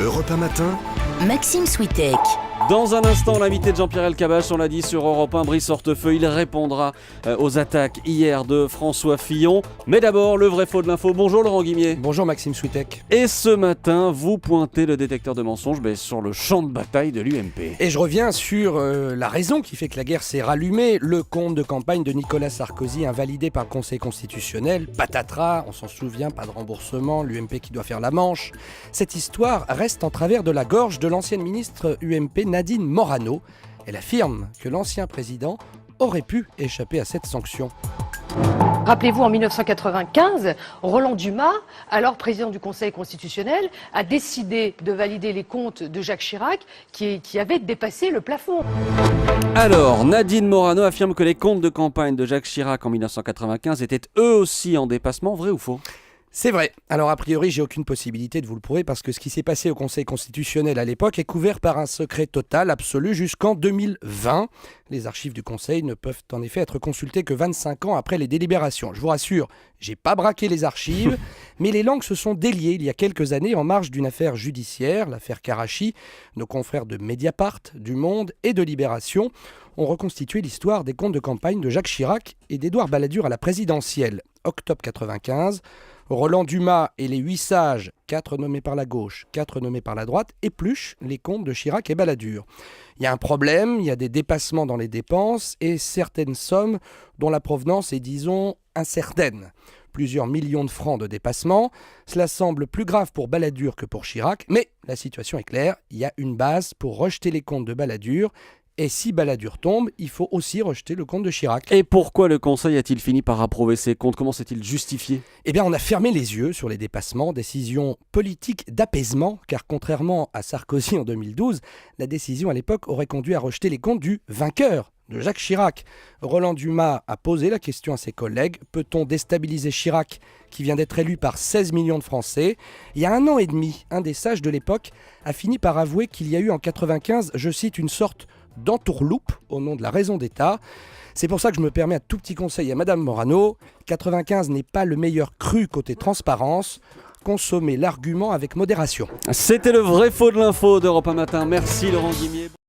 Europe 1 matin, Maxime Switek. Dans un instant, l'invité de Jean-Pierre Elkabbach, on l'a dit sur Europe 1, Brice Hortefeux, il répondra aux attaques hier de François Fillon. Mais d'abord, le vrai faux de l'info. Bonjour Laurent Guimier. Bonjour Maxime Switek. Et ce matin, vous pointez le détecteur de mensonges sur le champ de bataille de l'UMP. Et je reviens sur la raison qui fait que la guerre s'est rallumée. Le compte de campagne de Nicolas Sarkozy invalidé par le Conseil constitutionnel. Patatras, on s'en souvient, pas de remboursement, l'UMP qui doit faire la manche. Cette histoire reste en travers de la gorge de l'ancienne ministre UMP Nadine Morano. Elle affirme que l'ancien président aurait pu échapper à cette sanction. Rappelez-vous, en 1995, Roland Dumas, alors président du Conseil constitutionnel, a décidé de valider les comptes de Jacques Chirac qui avaient dépassé le plafond. Alors, Nadine Morano affirme que les comptes de campagne de Jacques Chirac en 1995 étaient eux aussi en dépassement, vrai ou faux ? C'est vrai. Alors a priori, j'ai aucune possibilité de vous le prouver parce que ce qui s'est passé au Conseil constitutionnel à l'époque est couvert par un secret total absolu jusqu'en 2020. Les archives du Conseil ne peuvent en effet être consultées que 25 ans après les délibérations. Je vous rassure, j'ai pas braqué les archives, mais les langues se sont déliées il y a quelques années en marge d'une affaire judiciaire, l'affaire Karachi. Nos confrères de Mediapart, du Monde et de Libération ont reconstitué l'histoire des comptes de campagne de Jacques Chirac et d'Édouard Balladur à la présidentielle. Octobre 95, Roland Dumas et les 8 sages, 4 nommés par la gauche, 4 nommés par la droite, épluchent les comptes de Chirac et Balladur. Il y a un problème, il y a des dépassements dans les dépenses et certaines sommes dont la provenance est, disons, incertaine. Plusieurs millions de francs de dépassement. Cela semble plus grave pour Balladur que pour Chirac, mais la situation est claire, il y a une base pour rejeter les comptes de Balladur. Et si Balladur tombe, il faut aussi rejeter le compte de Chirac. Et pourquoi le Conseil a-t-il fini par approuver ces comptes ? Comment s'est-il justifié ? Eh bien, on a fermé les yeux sur les dépassements, décision politique d'apaisement, car contrairement à Sarkozy en 2012, la décision à l'époque aurait conduit à rejeter les comptes du vainqueur, de Jacques Chirac. Roland Dumas a posé la question à ses collègues. Peut-on déstabiliser Chirac, qui vient d'être élu par 16 millions de Français ? Il y a 1 an et demi, un des sages de l'époque a fini par avouer qu'il y a eu en 95, je cite, une sorte d'entourloupe au nom de la raison d'État. C'est pour ça que je me permets un tout petit conseil à Madame Morano. 95 n'est pas le meilleur cru côté transparence. Consommez l'argument avec modération. C'était le vrai faux de l'info d'Europe 1 matin. Merci Laurent Guimier.